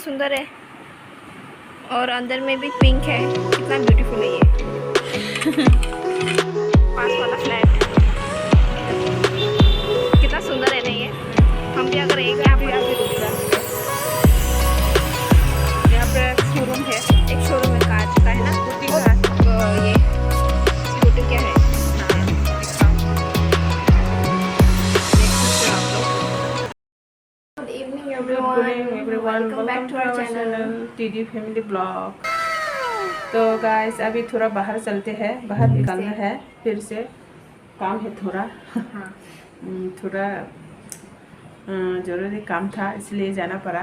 सुंदर है और अंदर में भी पिंक है। कितना ब्यूटीफुल है ये। पास वाला फ्लैट कितना सुंदर है ना ये। हम भी अगर एक यहाँ पे शोरूम है, एक शोरूम है कांच का है ना। ये स्कूटी क्या है। Welcome back to our channel TD family blog. तो गाइस अभी थोड़ा बाहर चलते हैं, बाहर निकलना है, फिर से काम है थोड़ा। हाँ। थोड़ा ज़रूरी काम था इसलिए जाना पड़ा।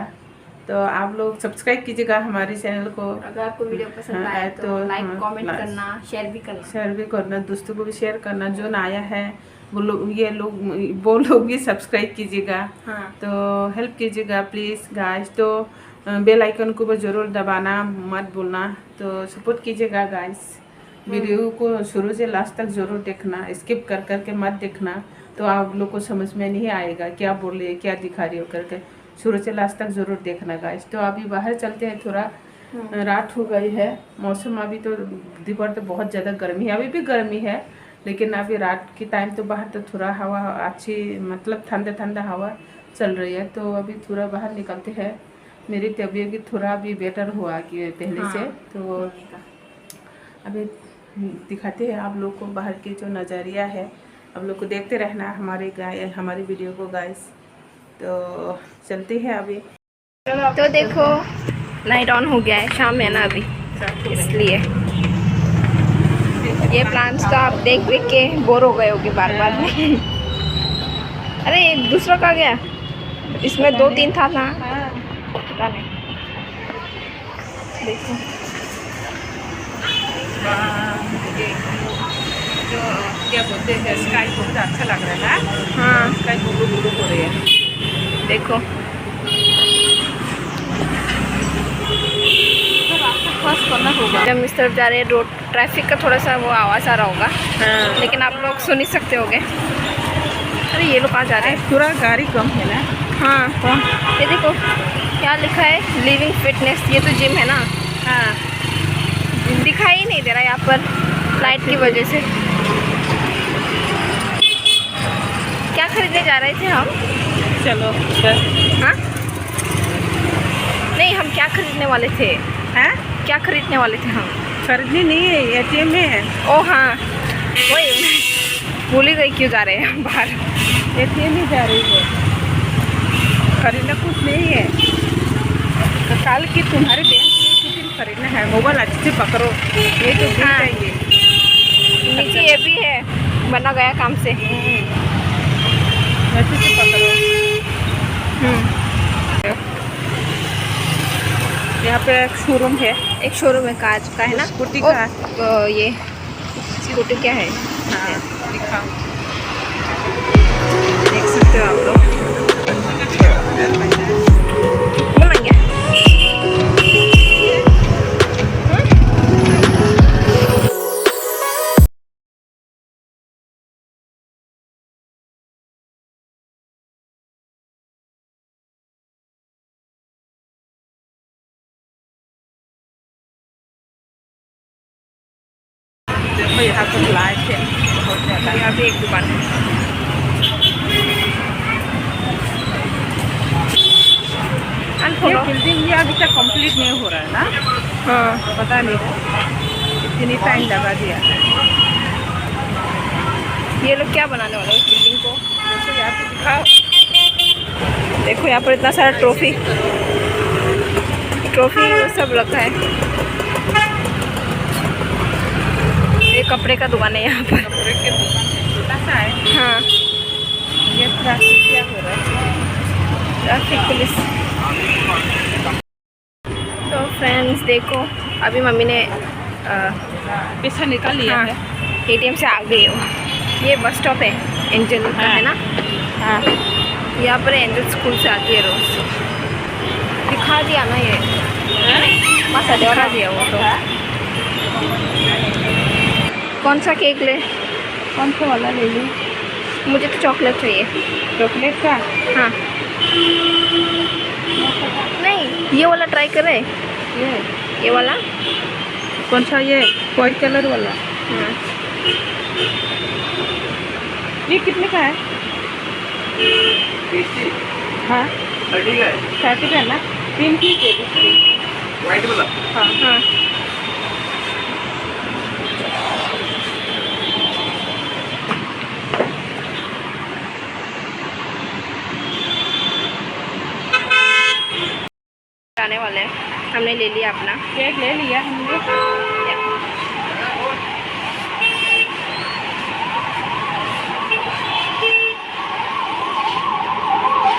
तो आप लोग सब्सक्राइब कीजिएगा हमारे चैनल को। अगर आपको वीडियो पसंद आए तो लाइक कमेंट करना, शेयर भी करना, दोस्तों को भी शेयर करना। जो नया है वो लोग भी सब्सक्राइब कीजिएगा। हाँ। तो हेल्प कीजिएगा प्लीज़ गाइस। तो बेल आइकन को भी ज़रूर दबाना मत भूलना। तो सपोर्ट कीजिएगा गाइस। वीडियो को शुरू से लास्ट तक ज़रूर देखना, स्किप कर करके मत देखना। तो आप लोग को समझ में नहीं आएगा क्या बोल रही है, क्या दिखा रही हो करके। शुरू से लास्ट तक ज़रूर देखना गाइस। तो अभी बाहर चलते हैं, थोड़ा रात हो गई है। मौसम अभी तो दोपहर तो बहुत ज़्यादा गर्मी है, अभी भी गर्मी है, लेकिन अभी रात की टाइम तो बाहर तो थोड़ा हवा अच्छी, मतलब ठंडा ठंडा हवा चल रही है। तो अभी थोड़ा बाहर निकलते हैं। मेरी तबीयत भी थोड़ा अभी बेटर हुआ कि पहले से। तो अभी दिखाते हैं आप लोग को बाहर की जो नज़रिया है। आप लोग को देखते रहना हमारी वीडियो को गाइस। तो चलते हैं अभी। तो देखो लाइट ऑन हो गया है, शाम है ना अभी, इसलिए ये प्लांट्स तो आप देख देख के बोर हो गए होगे बार बार। अरे एक दूसरा का गया, इसमें 2-3 था ना, पता नहीं। देखो जो क्या बोलते हैं, स्काई बहुत अच्छा लग रहा है ना। हाँ, स्काई ब्लू हो रही है। देखो क्रॉस करना होगा। जब इस तरफ जा रहे हैं, रोड ट्रैफिक का थोड़ा सा वो आवाज़ आ रहा होगा। हाँ। लेकिन आप लोग सुन ही सकते होगे। अरे ये लोग कहाँ जा रहे हैं? पूरा गाड़ी कम है ना। हाँ, ये देखो क्या लिखा है, लिविंग फिटनेस। ये तो जिम है ना। हाँ, दिखाई ही नहीं दे रहा यहाँ पर लाइट की वजह से। क्या खरीदने जा रहे थे हम? चलो हाँ, नहीं, हम क्या खरीदने वाले थे? हैं? क्या खरीदने वाले थे हम? खरीदनी नहीं है, एटीएम में है। ओ हाँ, वही भूल ही गई क्यों जा रहे हैं हम बाहर। एटीएम में जा रही है, खरीदना कुछ नहीं है। तो कल की तुम्हारे बैंक में कुछ खरीदना है। मोबाइल अच्छे से पकड़ो, ये तो गिर हाँ। जाएंगे। नीचे ये भी है, बना गया काम से। अच्छे से पकड़ो। यहाँ पे एक शोरूम है, एक शोरूम है कांच का है ना। स्कूटी का। ये स्कूटी क्या है? हाँ, दिखाओ, देख सकते हो आप लोग। घूमेंगे। देखो यहाँ पर लाइट है बहुत ज़्यादा। यहाँ भी एक दुकान है। ये बिल्डिंग भी अभी तक कंप्लीट नहीं हो रहा है ना। हाँ, पता नहीं इतनी टाइम लगा दिया। ये लोग क्या बनाने वाले हैं इस बिल्डिंग को? देखो यहाँ पे दिखाओ। देखो यहाँ पर इतना सारा ट्रॉफी सब रखा है। ये कपड़े का दुकान है यहाँ पर। कपड़े के दुकान छोटा सा है। हाँ, ये ट्रैफिक क्या हो रहा है? Traffic police. तो फ्रेंड्स देखो, अभी मम्मी ने पैसा निकाल लिया है। एटीएम से आ गई हो। ये बस स्टॉप है, एंजल का है ना। हाँ, यहाँ पर एंजल स्कूल से आती है रोज। दिखा दिया ना ये, दिखा दिया वो तो। कौन सा केक ले? कौन सा वाला ले लूँ? मुझे तो चॉकलेट चाहिए। चॉकलेट का? हाँ, नहीं, ये वाला ट्राई करें। ये वाला कौन सा? ये वाइट कलर वाला। हाँ। ये कितने का है? हाँ 30 का है ना? 3 की व्हाइट वाला। हाँ हाँ आने वाले हैं। हमने ले लिया अपना केक, ले लिया हमने।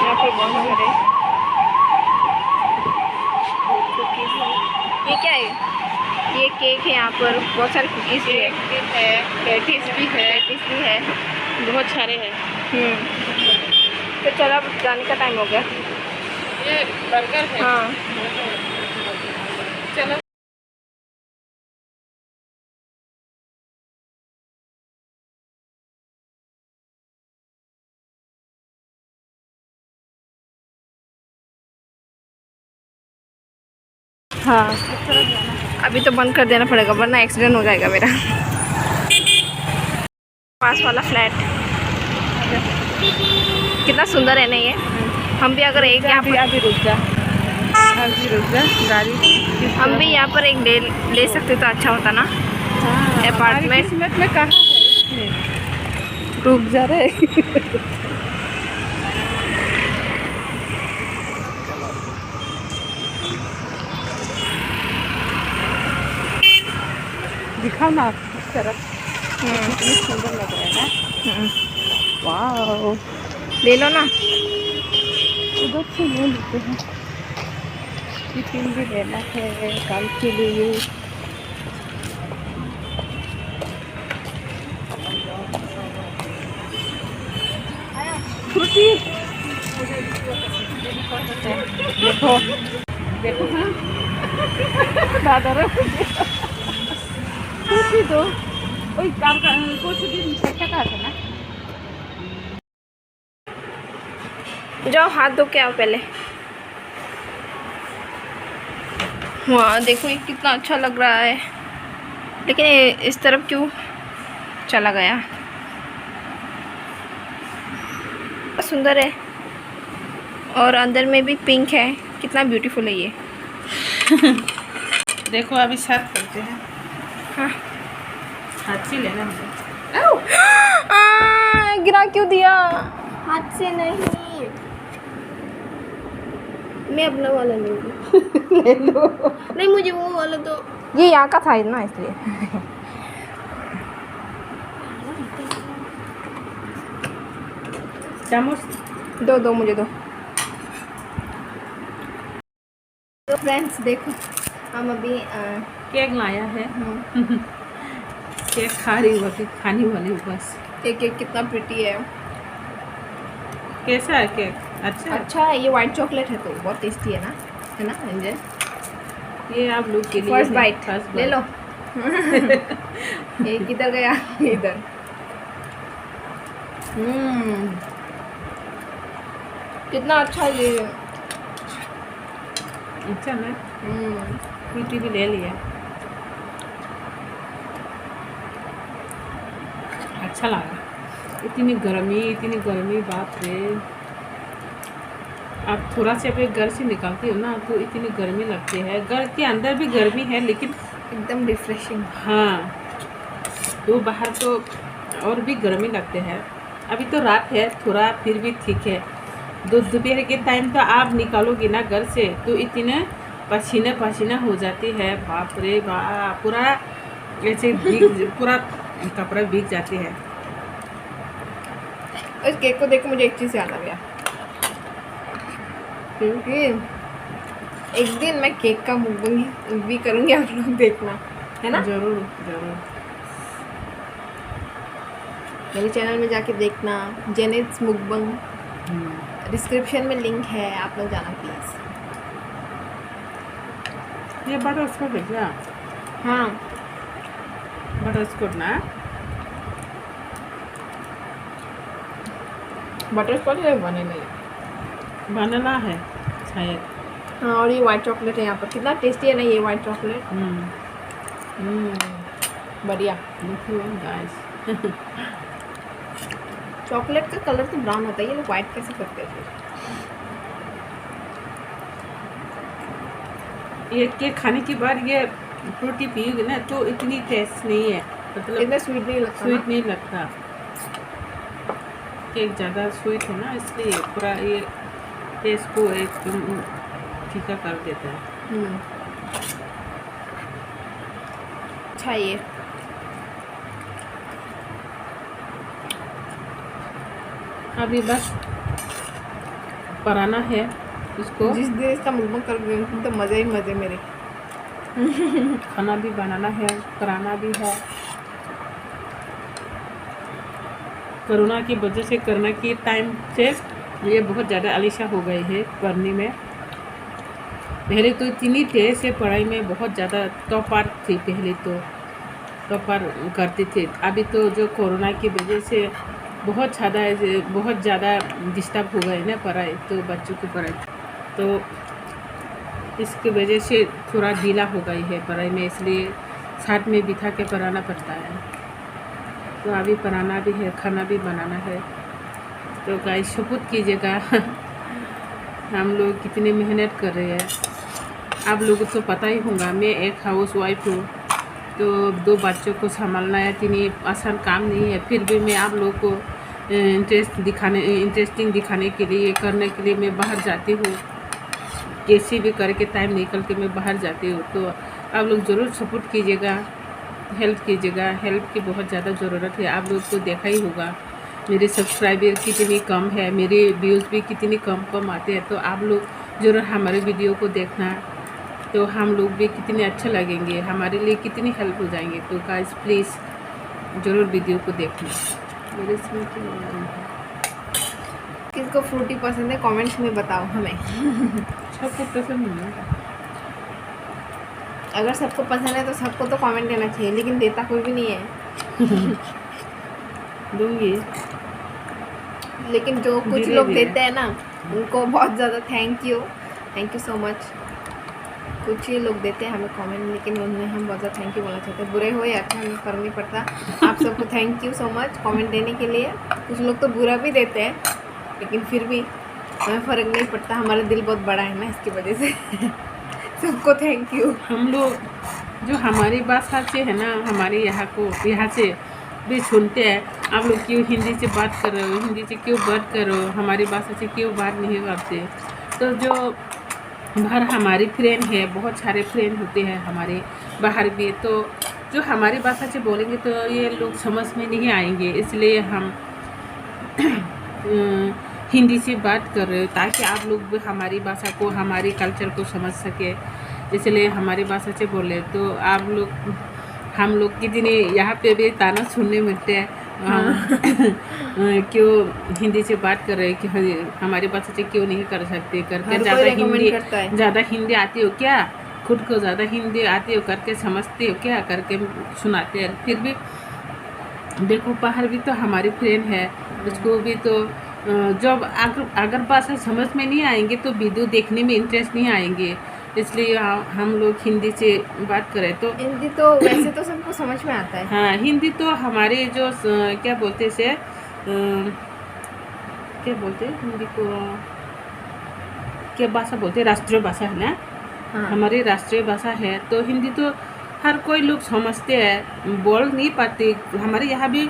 यहाँ पर बहुत सारे कुकीज हैं। ये क्या है? ये केक है। यहाँ पर बहुत सारे कुकीज भी है, पैटीज भी है। बहुत सारे हैं। तो चलो अब जाने का टाइम हो गया। ये बर्गर है। हाँ चलो। हाँ, अभी तो बंद कर देना पड़ेगा वरना एक्सीडेंट हो जाएगा मेरा। पास वाला फ्लैट कितना सुंदर है ना ये। हम भी अगर एक यहाँ पर अभी रुक जा, गाड़ी। हम भी यहाँ पर एक ले सकते तो अच्छा होता ना। अपार्टमेंट किस्मत में कहाँ है? रुक जा रहे। दिखाओ ना इस तरफ, कितनी सुंदर लग रहा है ना। वाह, ले लो ना। उधर से ले लेते हैं। टिफिन भी लेना है कल के लिए। फ्रूटी देखो देखो। हाँ दादा रे फ्रूटी दो। ওই কার পরশু দিন 60 টাকা আছে না? जाओ हाथ धो के आओ पहले। वहाँ देखो ये कितना अच्छा लग रहा है, लेकिन ये इस तरफ क्यों चला गया? सुंदर है और अंदर में भी पिंक है। कितना ब्यूटीफुल है ये। देखो अभी सर्व करते हैं। हाँ। हाथ से लेना मुझे। गिरा क्यों दिया? हाथ से नहीं, मैं अपना वाला लूँगी। ले लो। नहीं, मुझे वो वाला दो। ये यहाँ का था ना इसलिए। चम्मच दो मुझे दो। तो फ्रेंड्स देखो, हम अभी केक लाया है। केक खा रही होती, खाने वाली हूँ बस। केक कितना प्रिटी है। कैसा है केक? अच्छा है। ये वाइट चॉकलेट है तो बहुत टेस्टी है ना अंजन? ये आप लोग के लिए फर्स्ट बाइट ले लो। ये किधर गया? इधर। कितना अच्छा ये। अच्छा ना, फ्रूटी भी ले लिया। अच्छा लगा। इतनी गर्मी बाप रे। आप थोड़ा से अपने घर से निकलती हो ना तो इतनी गर्मी लगती है। घर के अंदर भी गर्मी है लेकिन एकदम रिफ्रेशिंग। हाँ, तो बाहर तो और भी गर्मी लगते हैं। अभी तो रात है, थोड़ा फिर भी ठीक है। दोपहर के टाइम तो आप निकालोगे ना घर से तो इतने पसीना हो जाती है, बाप रे बाप। पूरा ऐसे पूरा कपड़ा भीग जाती है। इस केक को देख के मुझे एक चीज़ याद आ गया, क्योंकि एक दिन मैं केक का मुकबंग भी करूँगी, आप लोग देखना, है ना? जरूर। मेरे चैनल में जाके देखना, जेनेट्स मुकबंग। डिस्क्रिप्शन में लिंक है, आप लोग जाना प्लीज़। ये बटर स्कॉच है क्या? हाँ, बटर स्कॉच ना, बटर स्कॉच है, वनीला वनीला है। शायद। हाँ, और ये वाइट चॉकलेट है यहाँ पर, कितना टेस्टी है ना ये वाइट चॉकलेट। बढ़िया। देखो गाइस चॉकलेट का कलर तो ब्राउन होता है, ये लोग वाइट कैसे करते हैं फिर? ये केक खाने के बाद ये फ्रूटी पियोगे ना तो इतनी टेस्ट नहीं है, मतलब इतना स्वीट नहीं लगता स्वीट नहीं लगता। केक ज़्यादा स्वीट है ना, इसलिए पूरा ये टेस्ट को एकदम फीका कर देता है। अच्छा ये अभी बस बनाना है इसको, जिस दिन इसका मुकम्मल कर गई तो मज़े ही मज़े मेरे। खाना भी बनाना है, कराना भी है। कोरोना की वजह से करना की टाइम से ये बहुत ज़्यादा आलिशा हो गए हैं पढ़ने में। पहले तो इतनी तेज से पढ़ाई में बहुत ज़्यादा टॉपर थी, पहले तो टॉपर करते थे। अभी तो जो कोरोना की वजह से बहुत ज़्यादा डिस्टर्ब हो गए ना पढ़ाई, तो बच्चों की पढ़ाई, तो इसकी वजह से थोड़ा ढीला हो गई है पढ़ाई में, इसलिए साथ में बिठा के पढ़ाना पड़ता है। तो अभी पढ़ाना भी है, खाना भी बनाना है। तो गाइस सपोर्ट कीजिएगा हम लोग कितनी मेहनत कर रहे हैं। आप लोगों को तो पता ही होगा, मैं एक हाउस वाइफ हूँ, तो 2 बच्चों को संभालना है, इतनी आसान काम नहीं है। फिर भी मैं आप लोगों को इंटरेस्टिंग दिखाने के लिए, करने के लिए मैं बाहर जाती हूँ, कैसे भी करके टाइम निकल के मैं बाहर जाती हूँ। तो आप लोग ज़रूर सपोर्ट कीजिएगा, हेल्प कीजिएगा। हेल्प की बहुत ज़्यादा ज़रूरत है। आप लोग को देखा ही होगा मेरे सब्सक्राइबर कितनी कम है, मेरे व्यूज़ भी कितनी कम आते हैं। तो आप लोग ज़रूर हमारे वीडियो को देखना, तो हम लोग भी कितने अच्छे लगेंगे, हमारे लिए कितनी हेल्प हो जाएंगे। तो गाइस प्लीज़ ज़रूर वीडियो को देखना। मेरे इसमें क्या हो रहा है? किसको फ्रूटी पसंद है कमेंट्स में बताओ हमें। सबको पसंद नहीं है। अगर सबको पसंद है तो सबको तो कमेंट देना चाहिए, लेकिन देता कोई भी नहीं है। दूंगी, लेकिन जो कुछ धीरे लोग धीरे। देते हैं ना, उनको बहुत ज़्यादा थैंक यू सो मच। कुछ ही लोग देते हैं हमें कमेंट, लेकिन उन्हें हम बहुत ज़्यादा थैंक यू बोलना चाहते हैं। बुरे हो या अच्छा हमें फर्क नहीं पड़ता। आप सबको thank you so much comment देने के लिए। कुछ लोग तो बुरा भी देते हैं, लेकिन फिर भी हमें फ़र्क नहीं पड़ता, हमारा दिल बहुत बड़ा है ना, इसकी वजह से। सबको थैंक यू। हम लोग जो हमारी भाषा से है ना, हमारे यहाँ से भी सुनते हैं, आप लोग क्यों हिंदी से बात कर रहे हो, हिंदी से क्यों बात करो, हमारी भाषा से क्यों बात नहीं करते। तो जो बाहर हमारी फ्रेंड है, बहुत सारे फ्रेंड होते हैं हमारे बाहर भी, तो जो हमारी भाषा से बोलेंगे तो ये लोग समझ में नहीं आएंगे, इसलिए हम हिंदी से बात कर रहे हो, ताकि आप लोग भी हमारी भाषा को, हमारी कल्चर को समझ सके, इसलिए हमारी भाषा से बोले। तो आप लोग, हम लोग कितने यहाँ पे भी ताना सुनने मिलते हैं, क्यों हिंदी से बात कर रहे हैं, कि हमारी भाषा से क्यों नहीं कर सकते करके। ज़्यादा हिंदी आती हो क्या, खुद को ज़्यादा हिंदी आती हो करके समझते हो क्या करके सुनाते हैं। फिर भी देखो बाहर भी तो हमारी फ्रेंड है, उसको भी तो जब अगर भाषा समझ में नहीं आएंगे तो वीडियो देखने में इंटरेस्ट नहीं आएंगे, इसलिए हम लोग हिंदी से बात करें। तो हिंदी तो वैसे तो सबको समझ में आता है। हाँ, हिंदी तो हमारे जो क्या बोलते से क्या बोलते हैं हिंदी को, क्या भाषा बोलते हैं, राष्ट्रीय भाषा है ना। हाँ। हमारी राष्ट्रीय भाषा है, तो हिंदी तो हर कोई लोग समझते हैं, बोल नहीं पाते। हमारे यहाँ भी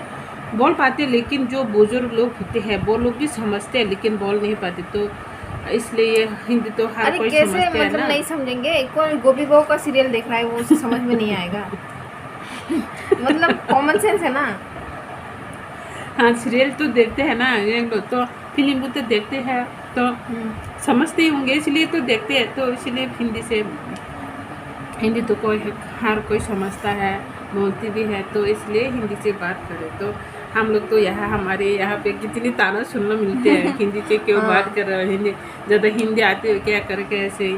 बोल पाते, लेकिन जो बुजुर्ग लोग होते हैं वो लोग भी समझते हैं, लेकिन बोल नहीं पाते। तो इसलिए हिंदी तो हर कोई कैसे समझते हैं मतलब ना। नहीं समझेंगे, कोई गोपी बहू का सीरियल देख रहा है वो उसे समझ में नहीं आएगा। मतलब कॉमन सेंस है ना। हाँ, सीरियल तो देखते हैं ना ये लोग, तो फिल्म भी तो देखते हैं, तो समझते ही होंगे, इसलिए तो देखते हैं। तो इसलिए हिंदी तो हर कोई समझता है, बोलती भी है, तो इसलिए हिंदी से बात करें। तो हम लोग तो हमारे यहाँ पे कितनी ताना सुनना मिलते हैं, हिंदी से क्यों बात कर रहे हो, हिंदी ज़्यादा हिंदी आती हो क्या करके ऐसे ही।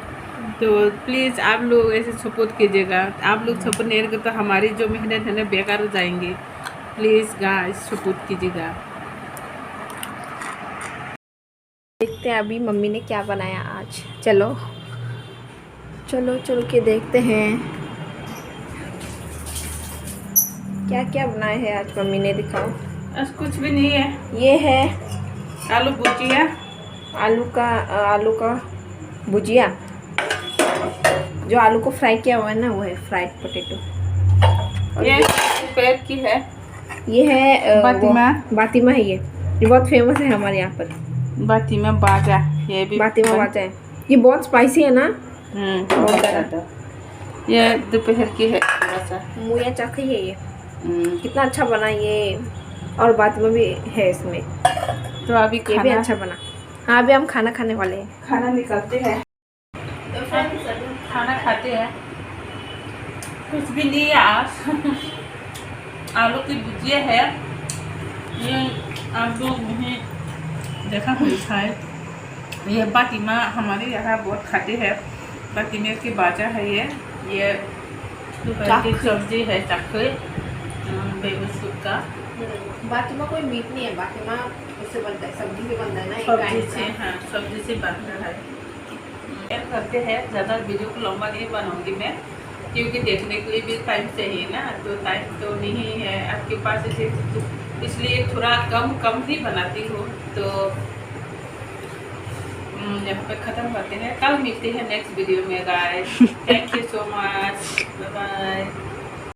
तो प्लीज़ आप लोग ऐसे सपोर्ट कीजिएगा। आप लोग सपोर्ट नहीं करेंगे तो हमारी जो मेहनत है ना बेकार हो जाएंगी। प्लीज़ गाइस सपोर्ट कीजिएगा। देखते हैं अभी मम्मी ने क्या बनाया आज। चलो चलो चल के देखते हैं क्या क्या बनाया है आज मम्मी ने, दिखाओ। आज कुछ भी नहीं है। ये है आलू भुजिया, आलू का भुजिया, जो आलू को फ्राई किया हुआ है ना, वो है फ्राइड पोटैटो। ये पैर की है, ये है बातिमा। बातिमा है ये बहुत फेमस है हमारे यहाँ पर। बातिमा बाजा, ये भी बातिमा बाजा है। ये बहुत स्पाइसी है ना, बहुत ज़्यादा। ये दोपहर की है थोड़ा सा। मुया चख है ये, कितना अच्छा बना ये, और बातिमा भी है इसमें, तो अभी ये भी अच्छा बना। हाँ अभी हम खाना खाने वाले हैं। खाना निकालते हैं, तो खाना खाते हैं। कुछ भी नहीं है आज। आलू की भुजिया है, ये आप लोग नहीं देखा हुई खाए। ये बातिमा हमारे यहाँ बहुत खाते हैं, बातिमा की बाजा है ये दोपहर की सब्जी है, चक्के बेबी सूप का। बातिमा कोई मीट नहीं है, बातिमा उससे बनता है, सब्जी से बनता है ना, सब्जी से, हाँ सब्जी से बनता है। शेयर करते हैं, ज़्यादा वीडियो को लंबा नहीं बनाऊंगी मैं, क्योंकि देखने के लिए भी टाइम चाहिए ना, तो टाइम तो नहीं है आपके पास, इसलिए थोड़ा कम ही बनाती हूँ। तो यहाँ पे ख़त्म करते हैं, कल मिलते हैं नेक्स्ट वीडियो में guys. Thank you so much, bye bye.